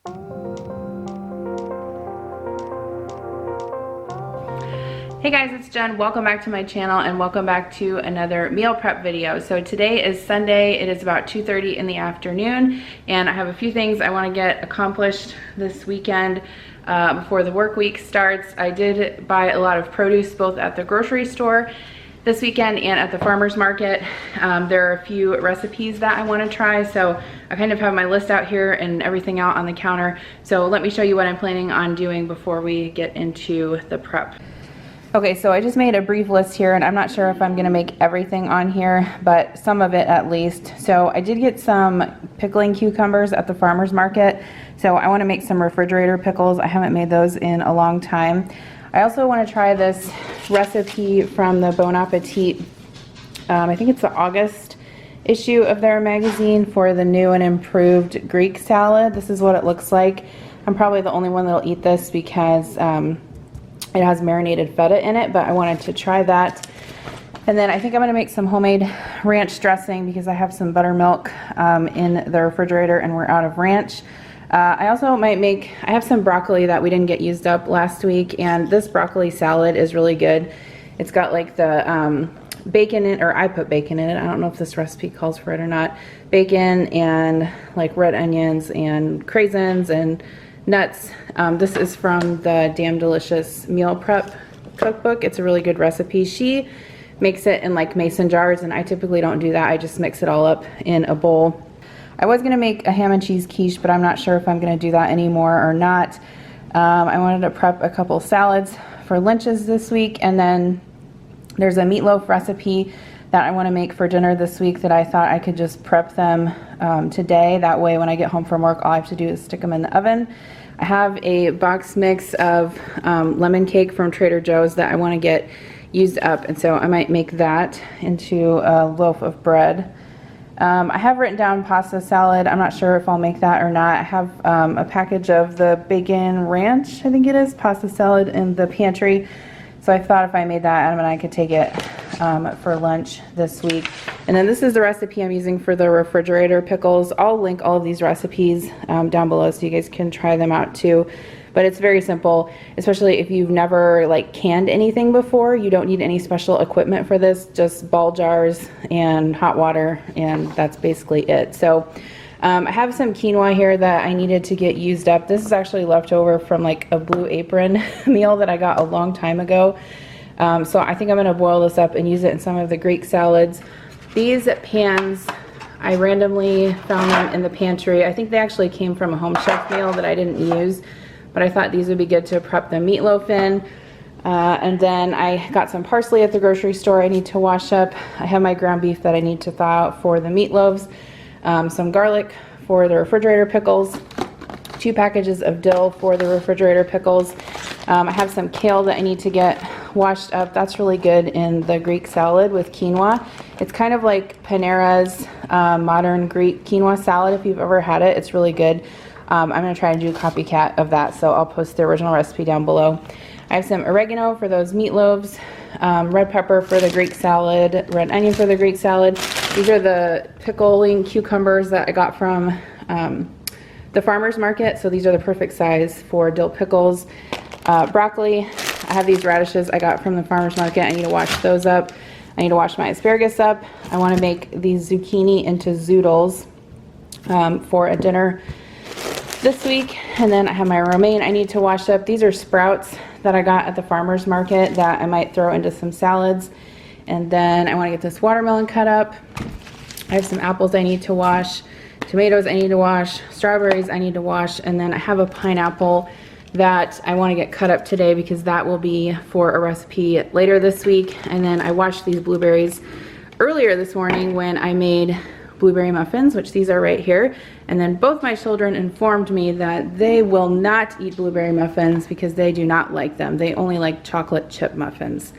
Hey guys, it's Jen. Welcome back to my channel and welcome back to another meal prep video. So today is Sunday. It is about 2:30 in the afternoon and I have a few things I want to get accomplished this weekend before the work week starts. I did buy a lot of produce both at the grocery store this weekend and at the farmer's market. There are a few recipes that I want to try, so I kind of have my list out here and everything out on the counter. So let me show you what I'm planning on doing before we get into the prep. Okay, so I just made a brief list here and I'm not sure if I'm gonna make everything on here, but some of it at least. So I did get some pickling cucumbers at the farmer's market. So I wanna make some refrigerator pickles. I haven't made those in a long time. I also wanna try this recipe from the Bon Appetit. I think it's the August issue of their magazine for the new and improved Greek salad. This is what it looks like. I'm probably the only one that'll eat this because it has marinated feta in it, but I wanted to try that. And then I think I'm gonna make some homemade ranch dressing because I have some buttermilk in the refrigerator and we're out of ranch. I also might make, I have some broccoli that we didn't get used up last week, and this broccoli salad is really good. It's got like the bacon in, or I put bacon in it. I don't know if this recipe calls for it or not. Bacon and like red onions and craisins and nuts. This is from the Damn Delicious Meal Prep cookbook. It's a really good recipe. She makes it in like mason jars and I typically don't do that. I just mix it all up in a bowl. I was gonna make a ham and cheese quiche, but I'm not sure if I'm gonna do that anymore or not. I wanted to prep a couple salads for lunches this week, and then there's a meatloaf recipe that I want to make for dinner this week that I thought I could just prep them today. That way when I get home from work, all I have to do is stick them in the oven. I have a box mix of lemon cake from Trader Joe's that I want to get used up, and so I might make that into a loaf of bread. I have written down pasta salad. I'm not sure if I'll make that or not. I have a package of the bacon ranch, I think it is, pasta salad in the pantry. So I thought if I made that, Adam and I could take it for lunch this week. And then this is the recipe I'm using for the refrigerator pickles. I'll link all of these recipes down below so you guys can try them out too. But it's very simple, especially if you've never like canned anything before. You don't need any special equipment for this, just ball jars and hot water, and that's basically it. So I have some quinoa here that I needed to get used up. This is actually leftover from like a Blue Apron meal that I got a long time ago. So I think I'm gonna boil this up and use it in some of the Greek salads. These pans, I randomly found them in the pantry. I think they actually came from a Home Chef meal that I didn't use, but I thought these would be good to prep the meatloaf in. And then I got some parsley at the grocery store I need to wash up. I have my ground beef that I need to thaw out for the meatloaves. Some garlic for the refrigerator pickles, 2 packages of dill for the refrigerator pickles. I have some kale that I need to get washed up. That's really good in the Greek salad with quinoa. It's kind of like Panera's modern Greek quinoa salad. If you've ever had it, it's really good. I'm gonna try and do a copycat of that, so I'll post the original recipe down below. I have some oregano for those meatloaves, red pepper for the Greek salad, red onion for the Greek salad. These are the pickling cucumbers that I got from the farmer's market, so these are the perfect size for dill pickles. Broccoli, I have these radishes I got from the farmer's market. I need to wash those up. I need to wash my asparagus up. I want to make these zucchini into zoodles for a dinner this week. And then I have my romaine I need to wash up. These are sprouts that I got at the farmer's market that I might throw into some salads. And then I want to get this watermelon cut up. I have some apples I need to wash, tomatoes I need to wash, strawberries I need to wash, and then I have a pineapple that I want to get cut up today because that will be for a recipe later this week. And then I washed these blueberries earlier this morning when I made blueberry muffins, which these are right here. And then both my children informed me that they will not eat blueberry muffins because they do not like them. They only like chocolate chip muffins.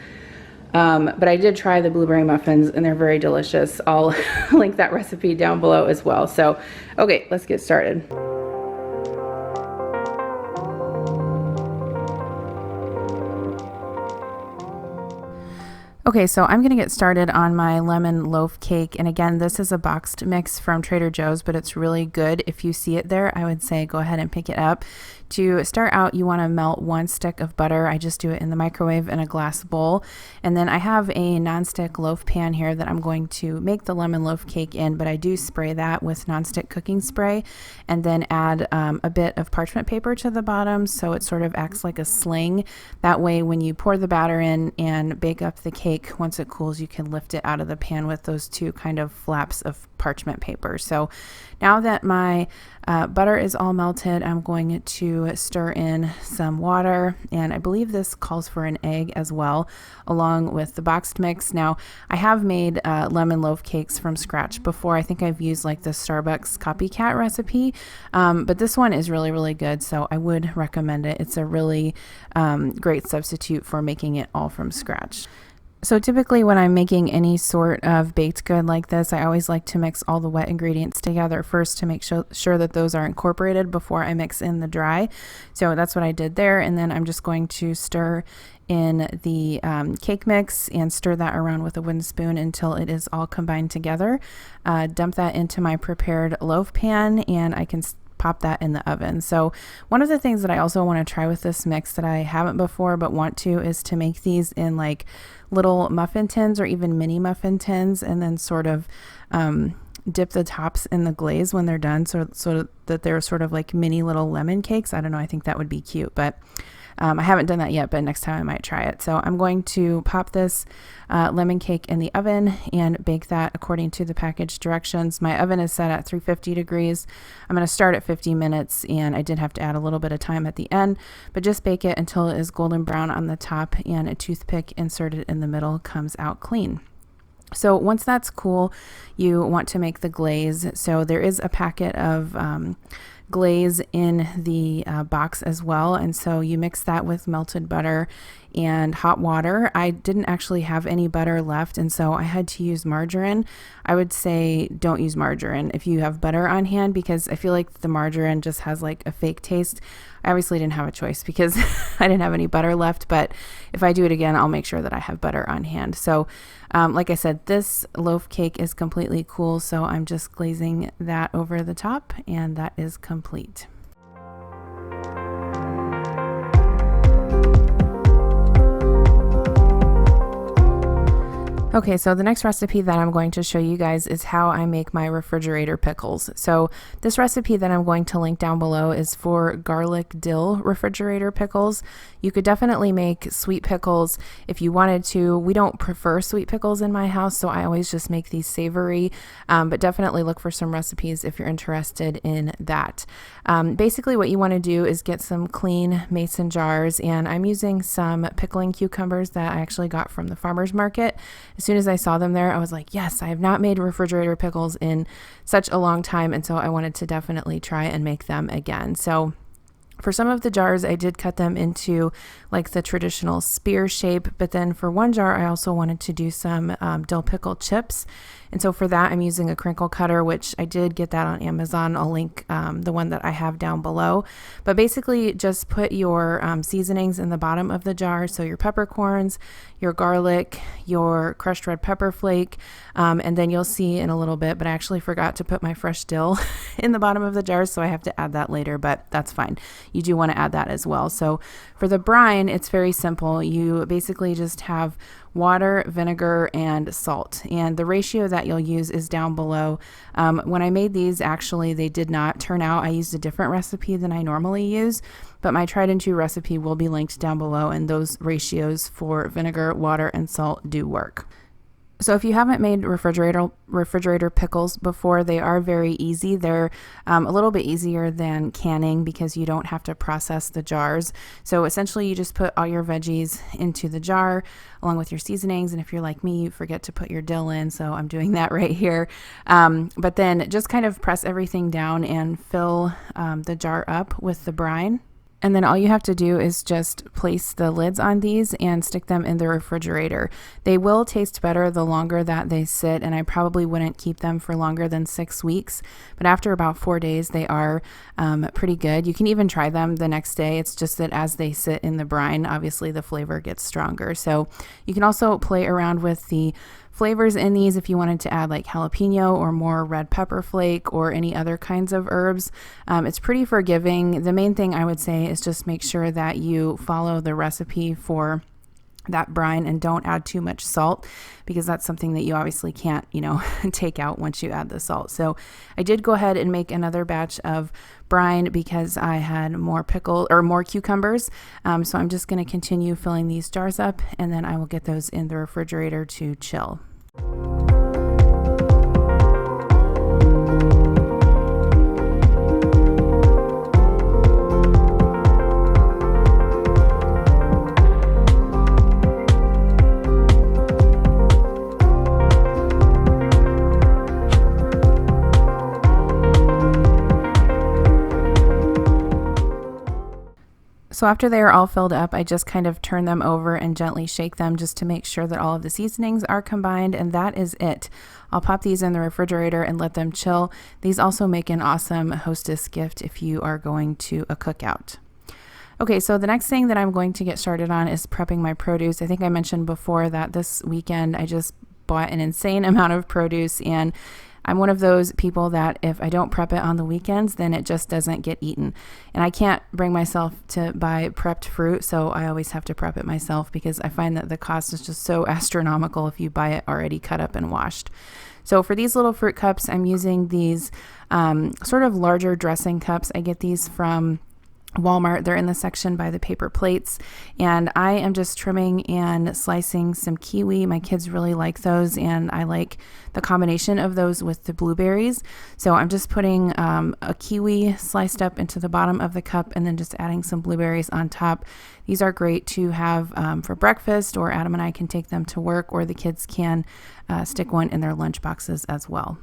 But I did try the blueberry muffins and they're very delicious. I'll link that recipe down below as well. So, okay, let's get started. Okay, so I'm going to get started on my lemon loaf cake. And again, this is a boxed mix from Trader Joe's, but it's really good. If you see it there, I would say go ahead and pick it up. To start out, you want to melt 1 stick of butter. I just do it in the microwave in a glass bowl. And then I have a nonstick loaf pan here that I'm going to make the lemon loaf cake in, but I do spray that with nonstick cooking spray and then add a bit of parchment paper to the bottom so it sort of acts like a sling. That way, when you pour the batter in and bake up the cake, once it cools, you can lift it out of the pan with those 2 kind of flaps of parchment paper. So now that my butter is all melted, I'm going to stir in some water, and I believe this calls for an egg as well, along with the boxed mix. Now, I have made lemon loaf cakes from scratch before. I think I've used like the Starbucks copycat recipe, but this one is really, really good, so I would recommend it. It's a really great substitute for making it all from scratch. So typically when I'm making any sort of baked good like this, I always like to mix all the wet ingredients together first to make sure that those are incorporated before I mix in the dry. So that's what I did there. And then I'm just going to stir in the cake mix and stir that around with a wooden spoon until it is all combined together. Dump that into my prepared loaf pan, and I can pop that in the oven. So one of the things that I also want to try with this mix that I haven't before but want to is to make these in like little muffin tins or even mini muffin tins, and then sort of dip the tops in the glaze when they're done so that they're sort of like mini little lemon cakes. I don't know, I think that would be cute, but I haven't done that yet, but next time I might try it. So I'm going to pop this lemon cake in the oven and bake that according to the package directions. My oven is set at 350 degrees. I'm going to start at 50 minutes, and I did have to add a little bit of time at the end, but just bake it until it is golden brown on the top and a toothpick inserted in the middle comes out clean. So once that's cool, you want to make the glaze. So there is a packet of glaze in the box as well, and so you mix that with melted butter and hot water. I didn't actually have any butter left, and so I had to use margarine. I would say don't use margarine if you have butter on hand, because I feel like the margarine just has like a fake taste. I obviously didn't have a choice because I didn't have any butter left, but if I do it again, I'll make sure that I have butter on hand. So like I said, this loaf cake is completely cool, so I'm just glazing that over the top, and that is complete. Okay, so the next recipe that I'm going to show you guys is how I make my refrigerator pickles. So this recipe that I'm going to link down below is for garlic dill refrigerator pickles. You could definitely make sweet pickles if you wanted to. We don't prefer sweet pickles in my house, so I always just make these savory, but definitely look for some recipes if you're interested in that. Basically what you want to do is get some clean mason jars, and I'm using some pickling cucumbers that I actually got from the farmer's market. As soon as I saw them there, I was like, yes, I have not made refrigerator pickles in such a long time, and so I wanted to definitely try and make them again. So for some of the jars, I did cut them into like the traditional spear shape, but then for one jar, I also wanted to do some dill pickle chips. And so for that, I'm using a crinkle cutter, which I did get that on Amazon. I'll link the one that I have down below. But basically, just put your seasonings in the bottom of the jar. So your peppercorns, your garlic, your crushed red pepper flake, and then you'll see in a little bit, but I actually forgot to put my fresh dill in the bottom of the jar, so I have to add that later, but that's fine. You do want to add that as well. So for the brine, it's very simple. You basically just have water, vinegar, and salt. And the ratio that you'll use is down below. When I made these, actually, they did not turn out. I used a different recipe than I normally use, but my tried and true recipe will be linked down below, and those ratios for vinegar, water, and salt do work. So if you haven't made refrigerator pickles before, they are very easy. They're a little bit easier than canning because you don't have to process the jars. So essentially you just put all your veggies into the jar along with your seasonings. And if you're like me, you forget to put your dill in. So I'm doing that right here. But then just kind of press everything down and fill the jar up with the brine. And then all you have to do is just place the lids on these and stick them in the refrigerator. They will taste better the longer that they sit, and I probably wouldn't keep them for longer than 6 weeks. But after about 4 days, they are pretty good. You can even try them the next day. It's just that as they sit in the brine, obviously the flavor gets stronger. So you can also play around with the flavors in these if you wanted to add like jalapeno or more red pepper flake or any other kinds of herbs. It's pretty forgiving. The main thing I would say is just make sure that you follow the recipe for that brine and don't add too much salt, because that's something that you obviously can't, take out once you add the salt. So I did go ahead and make another batch of brine because I had more cucumbers. So I'm just going to continue filling these jars up, and then I will get those in the refrigerator to chill. So after they are all filled up, I just kind of turn them over and gently shake them just to make sure that all of the seasonings are combined, and that is it. I'll pop these in the refrigerator and let them chill. These also make an awesome hostess gift if you are going to a cookout. Okay, so the next thing that I'm going to get started on is prepping my produce. I think I mentioned before that this weekend I just bought an insane amount of produce, and I'm one of those people that if I don't prep it on the weekends, then it just doesn't get eaten. And I can't bring myself to buy prepped fruit, so I always have to prep it myself because I find that the cost is just so astronomical if you buy it already cut up and washed. So for these little fruit cups, I'm using these sort of larger dressing cups. I get these from Walmart. They're in the section by the paper plates, and I am just trimming and slicing some kiwi. My kids really like those, and I like the combination of those with the blueberries. So I'm just putting a kiwi sliced up into the bottom of the cup and then just adding some blueberries on top. These are great to have for breakfast, or Adam and I can take them to work, or the kids can stick one in their lunch boxes as well.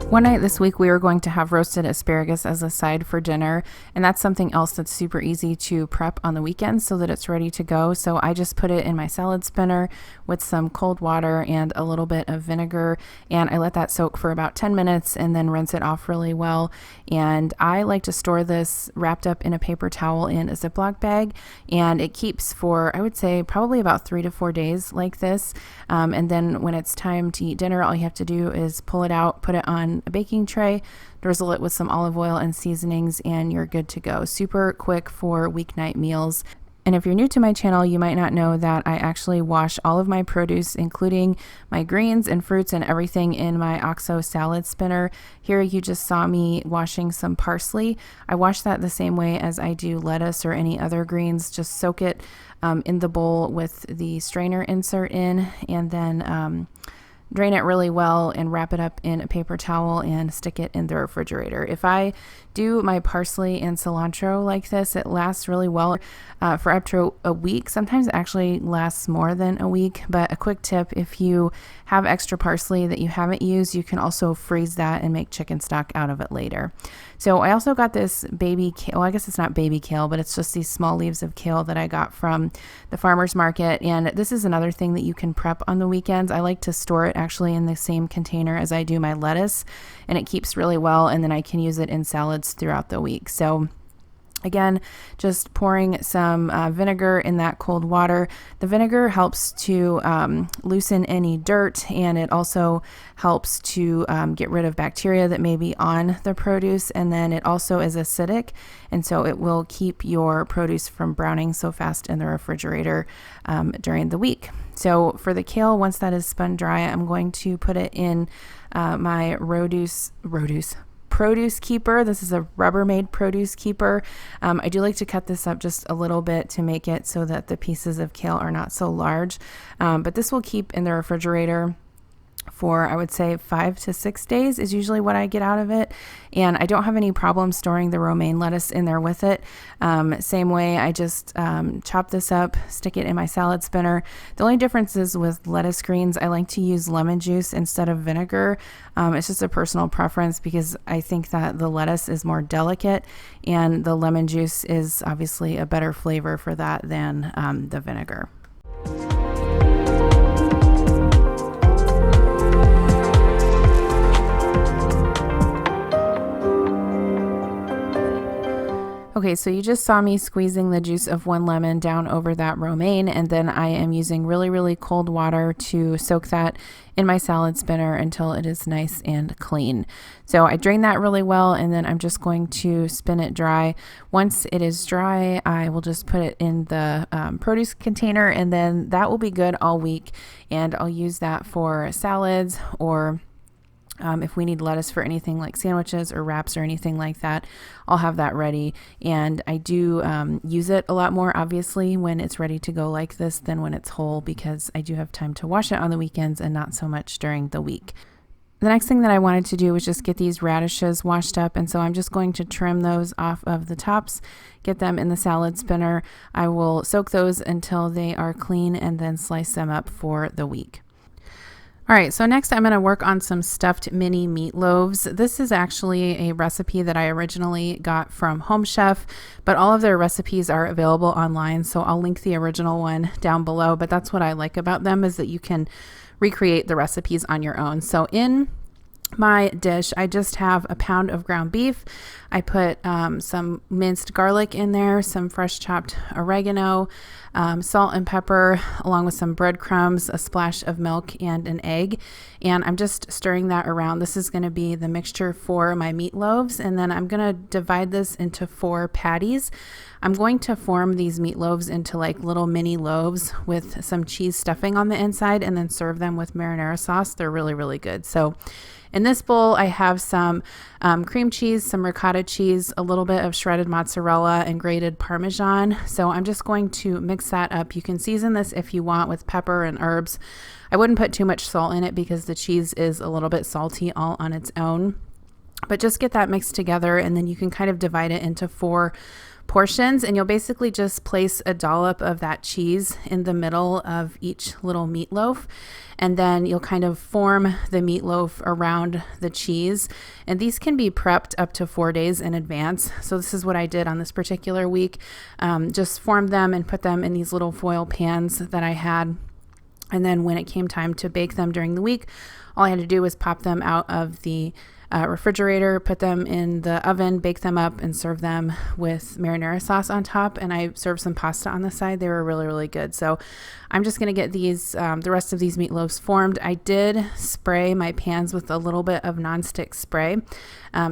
One night this week, we were going to have roasted asparagus as a side for dinner, and that's something else that's super easy to prep on the weekends so that it's ready to go. So I just put it in my salad spinner with some cold water and a little bit of vinegar, and I let that soak for about 10 minutes and then rinse it off really well. And I like to store this wrapped up in a paper towel in a Ziploc bag, and it keeps for, I would say, probably about 3 to 4 days like this. And then when it's time to eat dinner, all you have to do is pull it out, put it on a baking tray, drizzle it with some olive oil and seasonings, and you're good to go. Super quick for weeknight meals. And if you're new to my channel, you might not know that I actually wash all of my produce, including my greens and fruits and everything, in my OXO salad spinner. Here you just saw me washing some parsley. I wash that the same way as I do lettuce or any other greens. Just soak it in the bowl with the strainer insert in, and then drain it really well and wrap it up in a paper towel and stick it in the refrigerator. If I do my parsley and cilantro like this, it lasts really well for up to a week. Sometimes it actually lasts more than a week, but a quick tip, if you have extra parsley that you haven't used, you can also freeze that and make chicken stock out of it later. So I also got this baby kale. Well, I guess it's not baby kale, but it's just these small leaves of kale that I got from the farmer's market. And this is another thing that you can prep on the weekends. I like to store it actually in the same container as I do my lettuce, and it keeps really well, and then I can use it in salads throughout the week. So again, just pouring some vinegar in that cold water. The vinegar helps to loosen any dirt, and it also helps to get rid of bacteria that may be on the produce. And then it also is acidic, and so it will keep your produce from browning so fast in the refrigerator during the week. So for the kale, once that is spun dry, I'm going to put it in my produce keeper. This is a Rubbermaid produce keeper. I do like to cut this up just a little bit to make it so that the pieces of kale are not so large, but this will keep in the refrigerator for, I would say, 5 to 6 days is usually what I get out of it. And I don't have any problem storing the romaine lettuce in there with it. Same way, I just chop this up, stick it in my salad spinner. The only difference is with lettuce greens, I like to use lemon juice instead of vinegar. It's just a personal preference because I think that the lettuce is more delicate and the lemon juice is obviously a better flavor for that than the vinegar. Okay, so you just saw me squeezing the juice of 1 lemon down over that romaine, and then I am using really, really cold water to soak that in my salad spinner until it is nice and clean. So I drain that really well, and then I'm just going to spin it dry. Once it is dry, I will just put it in the produce container, and then that will be good all week, and I'll use that for salads or if we need lettuce for anything like sandwiches or wraps or anything like that, I'll have that ready. And I do use it a lot more, obviously, when it's ready to go like this than when it's whole, because I do have time to wash it on the weekends and not so much during the week. The next thing that I wanted to do was just get these radishes washed up, and so I'm just going to trim those off of the tops, get them in the salad spinner. I will soak those until they are clean and then slice them up for the week. All right, so next I'm going to work on some stuffed mini meatloaves. This is actually a recipe that I originally got from Home Chef, but all of their recipes are available online, so I'll link the original one down below. But that's what I like about them, is that you can recreate the recipes on your own. So in my dish, I just have a pound of ground beef. I put some minced garlic in there, some fresh chopped oregano, salt and pepper, along with some breadcrumbs, a splash of milk, and an egg. And I'm just stirring that around. This is going to be the mixture for my meatloaves. And then I'm going to divide this into 4 patties. I'm going to form these meatloaves into like little mini loaves with some cheese stuffing on the inside, and then serve them with marinara sauce. They're really, really good. So in this bowl, I have some cream cheese, some ricotta cheese, a little bit of shredded mozzarella, and grated Parmesan. So I'm just going to mix that up. You can season this if you want with pepper and herbs. I wouldn't put too much salt in it because the cheese is a little bit salty all on its own. But just get that mixed together, and then you can kind of divide it into 4 portions, and you'll basically just place a dollop of that cheese in the middle of each little meatloaf, and then you'll kind of form the meatloaf around the cheese. And these can be prepped up to 4 days in advance. So this is what I did on this particular week. Just formed them and put them in these little foil pans that I had. And then when it came time to bake them during the week, all I had to do was pop them out of the refrigerator, put them in the oven, bake them up, and serve them with marinara sauce on top. And I served some pasta on the side. They were really, really good. So I'm just going to get these, the rest of these meatloaves formed. I did spray my pans with a little bit of nonstick spray.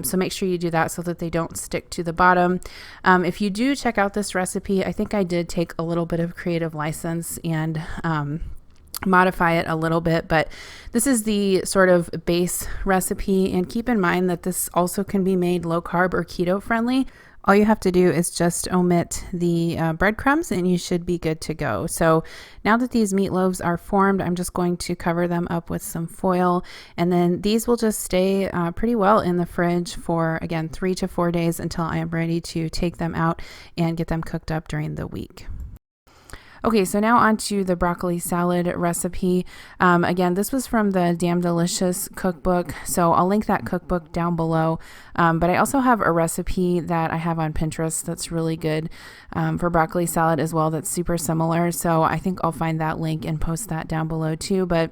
So make sure you do that so that they don't stick to the bottom. If you do check out this recipe, I think I did take a little bit of creative license and modify it a little bit, but this is the sort of base recipe. And keep in mind that this also can be made low carb or keto friendly. All you have to do is just omit the breadcrumbs and you should be good to go. So now that these meatloaves are formed, I'm just going to cover them up with some foil, and then these will just stay pretty well in the fridge for, again, 3 to 4 days until I am ready to take them out and get them cooked up during the week. Okay, so now on to the broccoli salad recipe. Again, this was from the Damn Delicious cookbook, so I'll link that cookbook down below. But I also have a recipe that I have on Pinterest that's really good for broccoli salad as well, that's super similar. So I think I'll find that link and post that down below too. But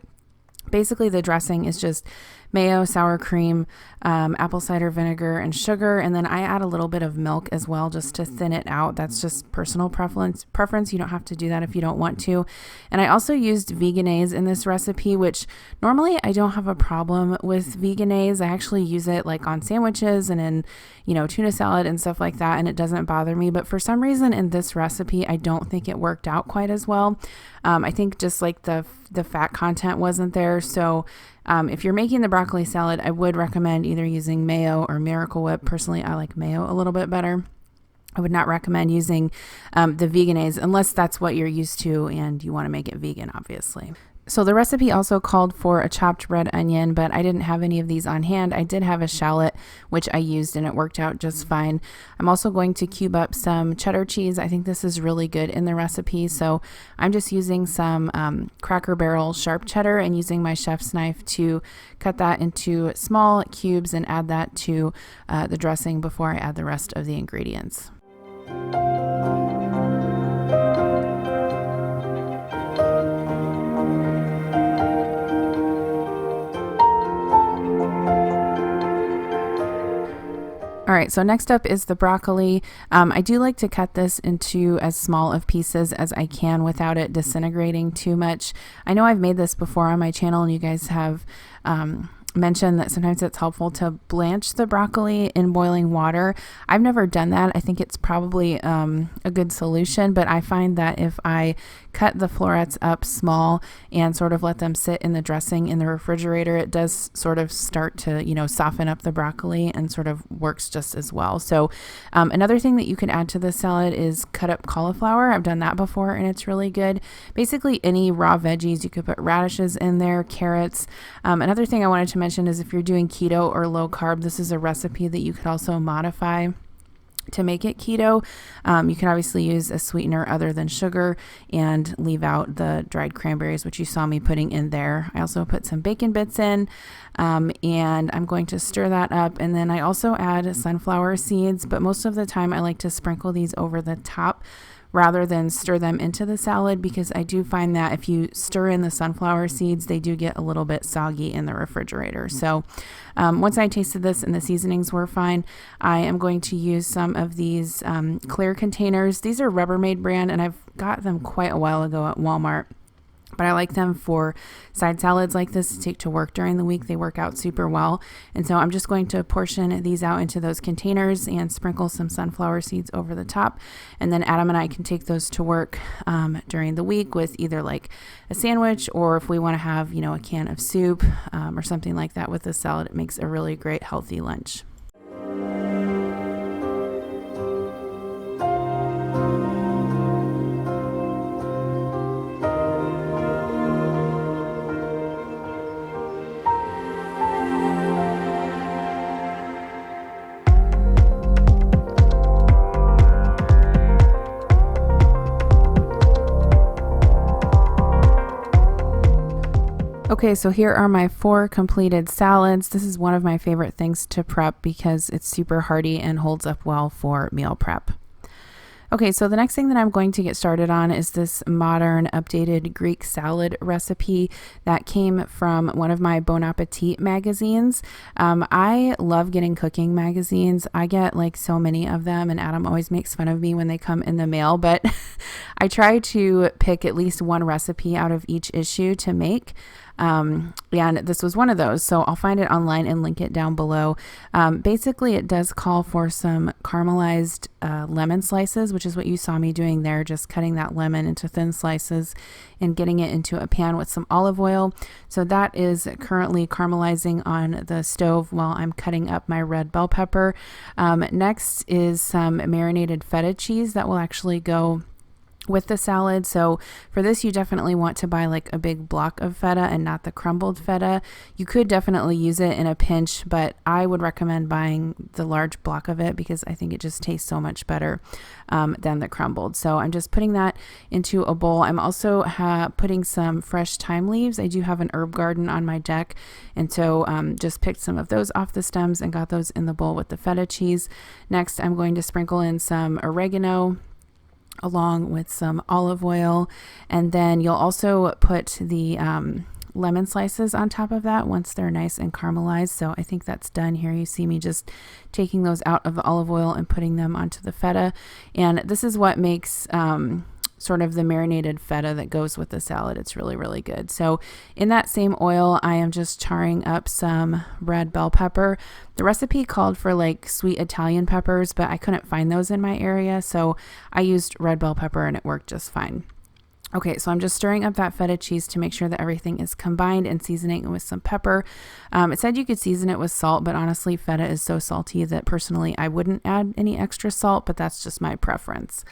basically the dressing is just mayo, sour cream, apple cider vinegar, and sugar. And then I add a little bit of milk as well, just to thin it out. That's just personal preference. You don't have to do that if you don't want to. And I also used veganese in this recipe, which normally I don't have a problem with veganese. I actually use it like on sandwiches and in, tuna salad and stuff like that, and it doesn't bother me. But for some reason in this recipe, I don't think it worked out quite as well. I think just like the fat content wasn't there. So if you're making the broccoli salad, I would recommend either using mayo or Miracle Whip. Personally, I like mayo a little bit better. I would not recommend using the veganese unless that's what you're used to and you want to make it vegan, obviously. So the recipe also called for a chopped red onion, but I didn't have any of these on hand. I did have a shallot, which I used, and it worked out just fine. I'm also going to cube up some cheddar cheese. I think this is really good in the recipe. So I'm just using some Cracker Barrel sharp cheddar and using my chef's knife to cut that into small cubes and add that to the dressing before I add the rest of the ingredients. All right, so next up is the broccoli. I do like to cut this into as small of pieces as I can without it disintegrating too much. I know I've made this before on my channel, and you guys have mentioned that sometimes it's helpful to blanch the broccoli in boiling water. I've never done that. I think it's probably a good solution, but I find that if I cut the florets up small and sort of let them sit in the dressing in the refrigerator, it does sort of start to, soften up the broccoli and sort of works just as well. So another thing that you can add to this salad is cut up cauliflower. I've done that before and it's really good. Basically any raw veggies, you could put radishes in there, carrots. Another thing I wanted to mention is if you're doing keto or low carb, this is a recipe that you could also modify to make it keto. You can obviously use a sweetener other than sugar and leave out the dried cranberries, which you saw me putting in there. I also put some bacon bits in, and I'm going to stir that up. And then I also add sunflower seeds, but most of the time I like to sprinkle these over the top rather than stir them into the salad, because I do find that if you stir in the sunflower seeds, they do get a little bit soggy in the refrigerator. So once I tasted this and the seasonings were fine, I am going to use some of these clear containers. These are Rubbermaid brand, and I've got them quite a while ago at Walmart. But I like them for side salads like this to take to work during the week. They work out super well. And so I'm just going to portion these out into those containers and sprinkle some sunflower seeds over the top. And then Adam and I can take those to work during the week with either like a sandwich, or if we want to have, a can of soup or something like that with the salad. It makes a really great healthy lunch. Okay, so here are my 4 completed salads. This is one of my favorite things to prep because it's super hearty and holds up well for meal prep. Okay, so the next thing that I'm going to get started on is this modern updated Greek salad recipe that came from one of my Bon Appetit magazines. I love getting cooking magazines. I get like so many of them, and Adam always makes fun of me when they come in the mail, but I try to pick at least one recipe out of each issue to make. And this was one of those, so I'll find it online and link it down below. Basically, it does call for some caramelized lemon slices, which is what you saw me doing there, just cutting that lemon into thin slices and getting it into a pan with some olive oil. So that is currently caramelizing on the stove while I'm cutting up my red bell pepper. Next is some marinated feta cheese that will actually go with the salad. So for this, you definitely want to buy like a big block of feta and not the crumbled feta. You could definitely use it in a pinch, but I would recommend buying the large block of it because I think it just tastes so much better than the crumbled. So I'm just putting that into a bowl. I'm also putting some fresh thyme leaves. I do have an herb garden on my deck, and so just picked some of those off the stems and got those in the bowl with the feta cheese. Next, I'm going to sprinkle in some oregano along with some olive oil, and then you'll also put the lemon slices on top of that once they're nice and caramelized. So I think that's done here. You see me just taking those out of the olive oil and putting them onto the feta, and this is what makes sort of the marinated feta that goes with the salad. It's really, really good. So in that same oil, I am just charring up some red bell pepper. The recipe called for like sweet Italian peppers, but I couldn't find those in my area, so I used red bell pepper and it worked just fine. Okay, so I'm just stirring up that feta cheese to make sure that everything is combined and seasoning it with some pepper. It said you could season it with salt, but honestly, feta is so salty that personally I wouldn't add any extra salt, but that's just my preference.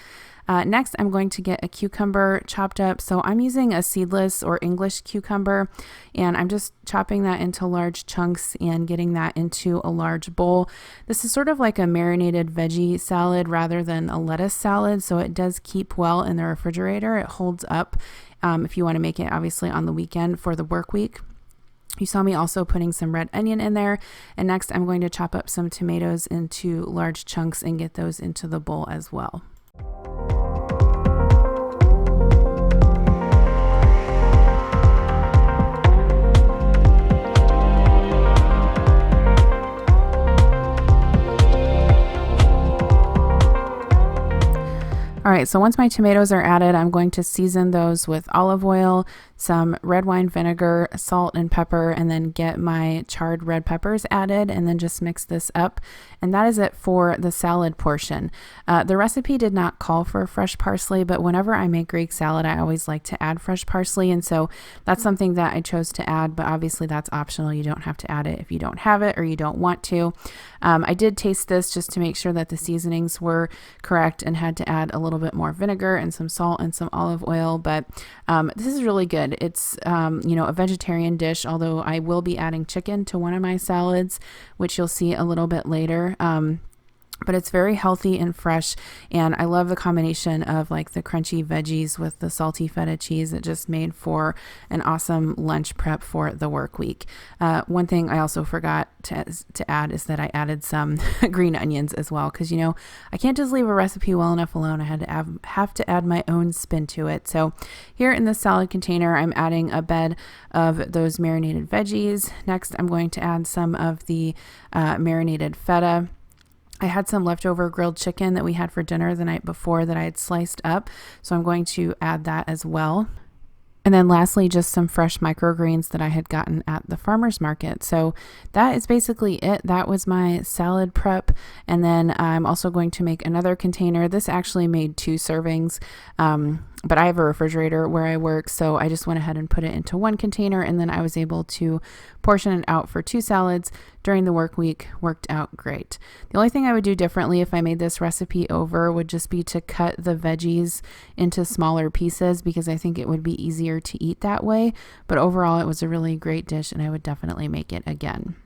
Next, I'm going to get a cucumber chopped up. So I'm using a seedless or English cucumber, and I'm just chopping that into large chunks and getting that into a large bowl. This is sort of like a marinated veggie salad rather than a lettuce salad, so it does keep well in the refrigerator. It holds up if you want to make it obviously on the weekend for the work week. You saw me also putting some red onion in there. And next I'm going to chop up some tomatoes into large chunks and get those into the bowl as well. All right, so once my tomatoes are added, I'm going to season those with olive oil, some red wine vinegar, salt and pepper, and then get my charred red peppers added and then just mix this up. And that is it for the salad portion. The recipe did not call for fresh parsley, but whenever I make Greek salad, I always like to add fresh parsley. And so that's something that I chose to add, but obviously that's optional. You don't have to add it if you don't have it or you don't want to. I did taste this just to make sure that the seasonings were correct and had to add a little bit more vinegar and some salt and some olive oil, but this is really good. It's a vegetarian dish, although I will be adding chicken to one of my salads, which you'll see a little bit later. But it's very healthy and fresh, and I love the combination of like the crunchy veggies with the salty feta cheese. It just made for an awesome lunch prep for the work week. One thing I also forgot to add is that I added some green onions as well, because I can't just leave a recipe well enough alone. I had to have to add my own spin to it. So here in this salad container, I'm adding a bed of those marinated veggies. Next, I'm going to add some of the marinated feta. I had some leftover grilled chicken that we had for dinner the night before that I had sliced up, so I'm going to add that as well. And then lastly, just some fresh microgreens that I had gotten at the farmer's market. So that is basically it. That was my salad prep. And then I'm also going to make another container. This actually made 2 servings, but I have a refrigerator where I work, so I just went ahead and put it into one container, and then I was able to portion it out for 2 salads during the work week. Worked out great. The only thing I would do differently if I made this recipe over would just be to cut the veggies into smaller pieces, because I think it would be easier to eat that way. But overall, it was a really great dish, and I would definitely make it again.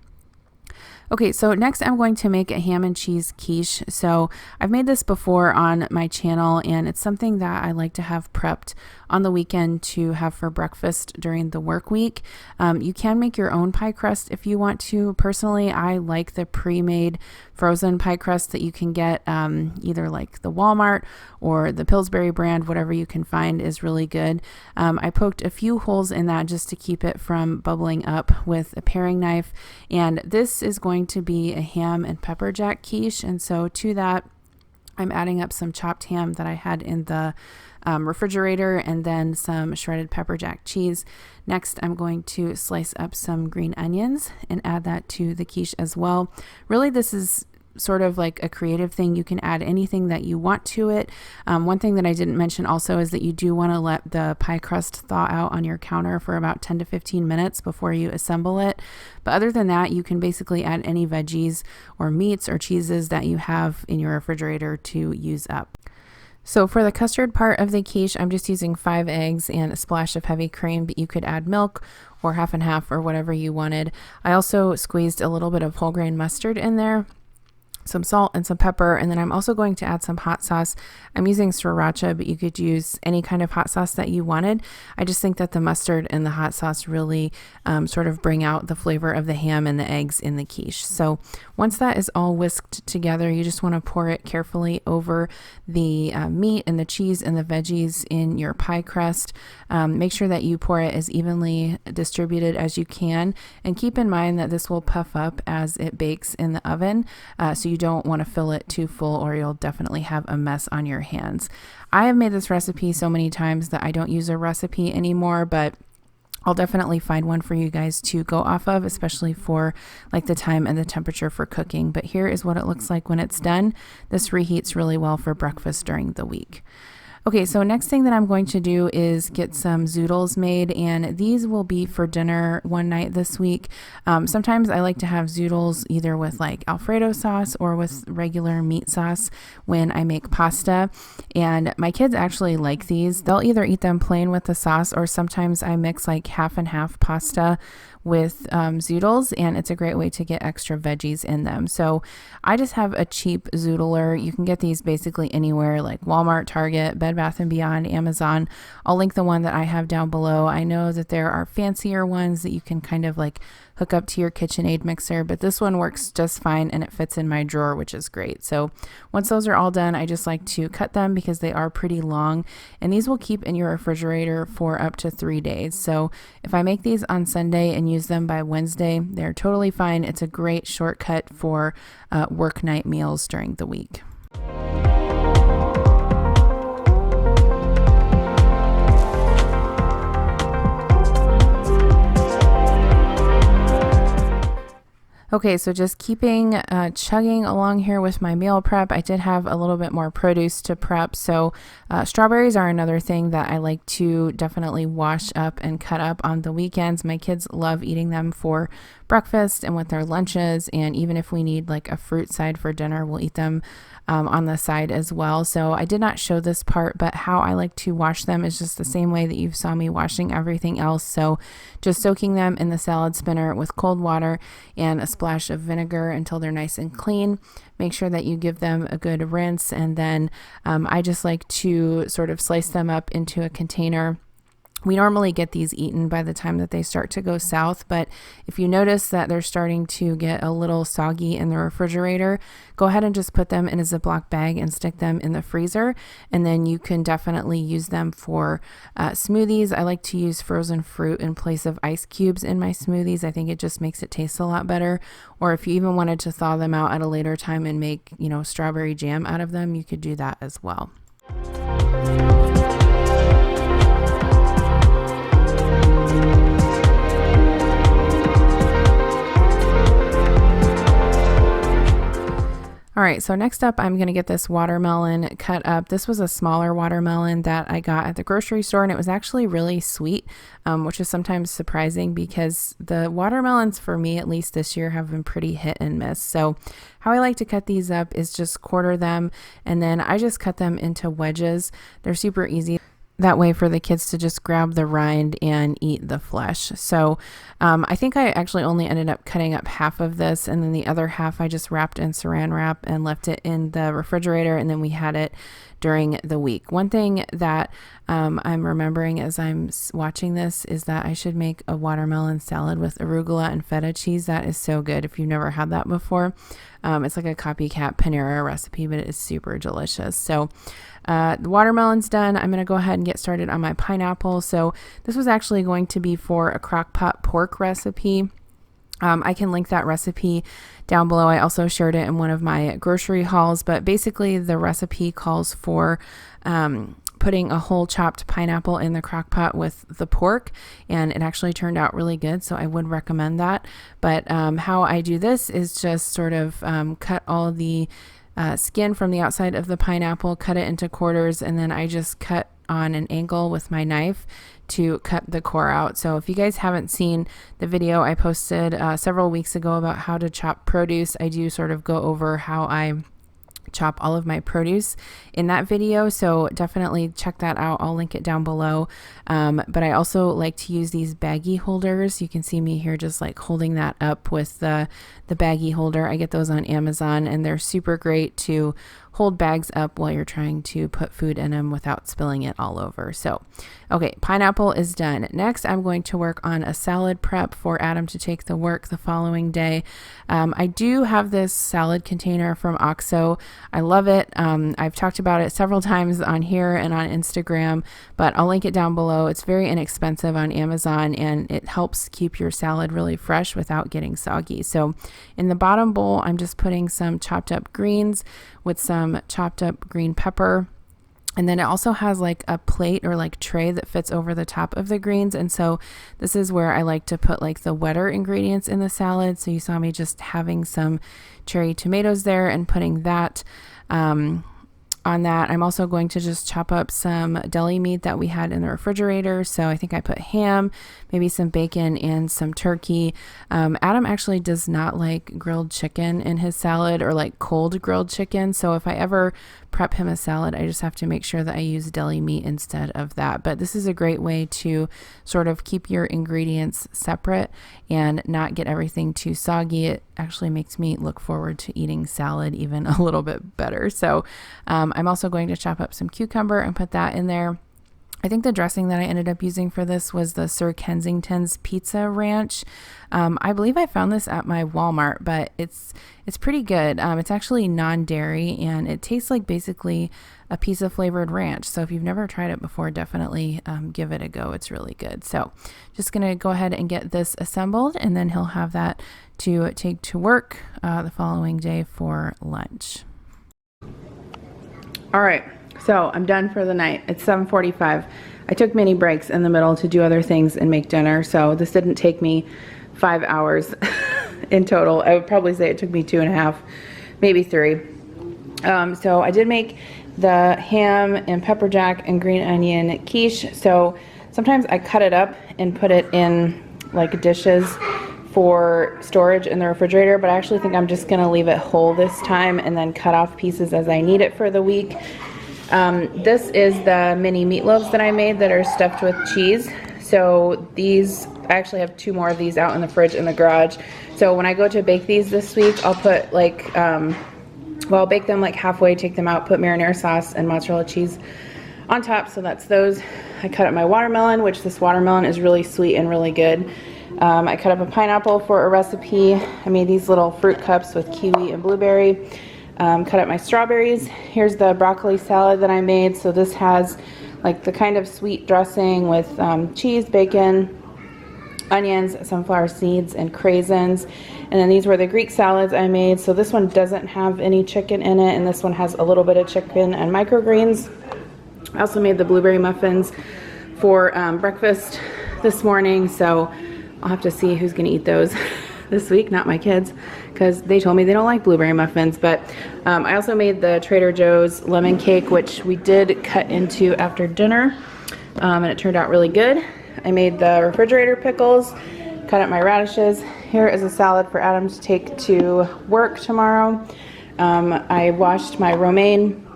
Okay, so next I'm going to make a ham and cheese quiche. So I've made this before on my channel, and it's something that I like to have prepped on the weekend to have for breakfast during the work week. You can make your own pie crust if you want to. Personally, I like the pre-made frozen pie crust that you can get either like the Walmart or the Pillsbury brand. Whatever you can find is really good. I poked a few holes in that just to keep it from bubbling up with a paring knife, and this is going to be a ham and pepper jack quiche. And so to that, I'm adding up some chopped ham that I had in the refrigerator, and then some shredded pepper jack cheese. Next, I'm going to slice up some green onions and add that to the quiche as well. Really, this is sort of like a creative thing. You can add anything that you want to it. One thing that I didn't mention also is that you do want to let the pie crust thaw out on your counter for about 10 to 15 minutes before you assemble it. But other than that, you can basically add any veggies or meats or cheeses that you have in your refrigerator to use up. So for the custard part of the quiche, I'm just using 5 eggs and a splash of heavy cream, but you could add milk or half and half or whatever you wanted. I also squeezed a little bit of whole grain mustard in there, some salt and some pepper, and then I'm also going to add some hot sauce. I'm using sriracha, but you could use any kind of hot sauce that you wanted. I just think that the mustard and the hot sauce really sort of bring out the flavor of the ham and the eggs in the quiche. So once that is all whisked together, you just want to pour it carefully over the meat and the cheese and the veggies in your pie crust. Make sure that you pour it as evenly distributed as you can, and keep in mind that this will puff up as it bakes in the oven, so you don't want to fill it too full, or you'll definitely have a mess on your hands. I have made this recipe so many times that I don't use a recipe anymore, but I'll definitely find one for you guys to go off of, especially for like the time and the temperature for cooking. But here is what it looks like when it's done. This reheats really well for breakfast during the week. Okay, so next thing that I'm going to do is get some zoodles made, and these will be for dinner one night this week. Sometimes I like to have zoodles either with like Alfredo sauce or with regular meat sauce when I make pasta, and my kids actually like these. They'll either eat them plain with the sauce, or sometimes I mix like half and half pasta with zoodles, and it's a great way to get extra veggies in them. So I just have a cheap zoodler. You can get these basically anywhere, like Walmart, Target, Bed Bath & Beyond, Amazon. I'll link the one that I have down below. I know that there are fancier ones that you can kind of like hook up to your KitchenAid mixer, but this one works just fine and it fits in my drawer, which is great. So once those are all done, I just like to cut them because they are pretty long, and these will keep in your refrigerator for up to 3 days. So if I make these on Sunday and use them by Wednesday, they're totally fine. It's a great shortcut for work night meals during the week. Okay, so just chugging along here with my meal prep. I did have a little bit more produce to prep. So strawberries are another thing that I like to definitely wash up and cut up on the weekends. My kids love eating them for breakfast and with their lunches. And even if we need like a fruit side for dinner, we'll eat them on the side as well. So I did not show this part, but how I like to wash them is just the same way that you saw me washing everything else. So just soaking them in the salad spinner with cold water and a splash of vinegar until they're nice and clean. Make sure that you give them a good rinse, and then I just like to sort of slice them up into a container. We normally get these eaten by the time that they start to go south, but if you notice that they're starting to get a little soggy in the refrigerator, go ahead and just put them in a Ziploc bag and stick them in the freezer, and then you can definitely use them for smoothies. I like to use frozen fruit in place of ice cubes in my smoothies. I think it just makes it taste a lot better. Or if you even wanted to thaw them out at a later time and make, strawberry jam out of them, you could do that as well. All right, so next up, I'm going to get this watermelon cut up. This was a smaller watermelon that I got at the grocery store, and it was actually really sweet, which is sometimes surprising because the watermelons, for me at least this year, have been pretty hit and miss. So how I like to cut these up is just quarter them, and then I just cut them into wedges. They're super easy that way for the kids to just grab the rind and eat the flesh. So I think I actually only ended up cutting up half of this, and then the other half I just wrapped in saran wrap and left it in the refrigerator, and then we had it during the week. One thing that I'm remembering as I'm watching this is that I should make a watermelon salad with arugula and feta cheese. That is so good if you've never had that before. It's like a copycat Panera recipe, but it is super delicious. So the watermelon's done. I'm going to go ahead and get started on my pineapple. So this was actually going to be for a crock pot pork recipe. I can link that recipe down below. I also shared it in one of my grocery hauls, but basically the recipe calls for putting a whole chopped pineapple in the crock pot with the pork, and it actually turned out really good, so I would recommend that. But how I do this is just sort of cut all the skin from the outside of the pineapple, cut it into quarters, and then I just cut on an angle with my knife to cut the core out. So if you guys haven't seen the video I posted several weeks ago about how to chop produce, I do sort of go over how I chop all of my produce in that video, so definitely check that out. I'll link it down below. But I also like to use these baggie holders. You can see me here just like holding that up with the baggie holder. I get those on Amazon, and they're super great to hold bags up while you're trying to put food in them without spilling it all over. So, okay, pineapple is done. Next, I'm going to work on a salad prep for Adam to take to work the following day. I do have this salad container from OXO. I love it. I've talked about it several times on here and on Instagram, but I'll link it down below. It's very inexpensive on Amazon, and it helps keep your salad really fresh without getting soggy. So in the bottom bowl, I'm just putting some chopped up greens with some chopped up green pepper. And then it also has like a plate or like tray that fits over the top of the greens. And so this is where I like to put like the wetter ingredients in the salad. So you saw me just having some cherry tomatoes there and putting that on that. I'm also going to just chop up some deli meat that we had in the refrigerator. So I think I put ham, maybe some bacon, and some turkey. Adam actually does not like grilled chicken in his salad, or like cold grilled chicken. So if I ever prep him a salad, I just have to make sure that I use deli meat instead of that. But this is a great way to sort of keep your ingredients separate and not get everything too soggy. It actually makes me look forward to eating salad even a little bit better. So I'm also going to chop up some cucumber and put that in there. I think the dressing that I ended up using for this was the Sir Kensington's Pizza Ranch. I believe I found this at my Walmart, but it's pretty good. It's actually non-dairy, and it tastes like basically a pizza flavored ranch. So if you've never tried it before, definitely give it a go. It's really good. So just going to go ahead and get this assembled, and then he'll have that to take to work the following day for lunch. All right. So I'm done for the night. It's 7:45. I took mini breaks in the middle to do other things and make dinner. So this didn't take me 5 hours in total. I would probably say it took me 2.5, maybe 3. So I did make the ham and pepper jack and green onion quiche. So sometimes I cut it up and put it in like dishes for storage in the refrigerator, but I actually think I'm just gonna leave it whole this time and then cut off pieces as I need it for the week. This is the mini meatloaves that I made that are stuffed with cheese. So these, I actually have 2 more of these out in the fridge in the garage. So when I go to bake these this week, I'll put like, well, I'll bake them like halfway, take them out, put marinara sauce and mozzarella cheese on top. So that's those. I cut up my watermelon, which this watermelon is really sweet and really good. I cut up a pineapple for a recipe. I made these little fruit cups with kiwi and blueberry. Cut up my strawberries. Here's the broccoli salad that I made. So this has like the kind of sweet dressing with cheese, bacon, onions, sunflower seeds, and craisins. And then these were the Greek salads I made. So this one doesn't have any chicken in it, and this one has a little bit of chicken and microgreens. I also made the blueberry muffins for breakfast this morning. So I'll have to see who's gonna eat those this week, not my kids, because they told me they don't like blueberry muffins. But I also made the Trader Joe's lemon cake, which we did cut into after dinner, and it turned out really good. I made the refrigerator pickles, cut up my radishes. Here is a salad for Adam to take to work tomorrow. I washed my romaine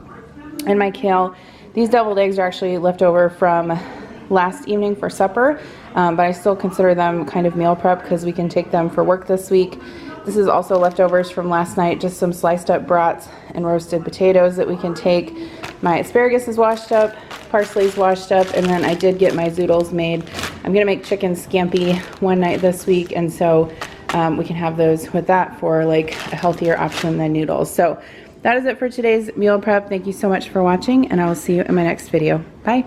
and my kale. These deviled eggs are actually left over from last evening for supper, but I still consider them kind of meal prep because we can take them for work this week. This is also leftovers from last night, just some sliced up brats and roasted potatoes that we can take. My asparagus is washed up, parsley's washed up, and then I did get my zoodles made. I'm gonna make chicken scampi one night this week, and so we can have those with that for like a healthier option than noodles. So that is it for today's meal prep. Thank you so much for watching, and I will see you in my next video. Bye.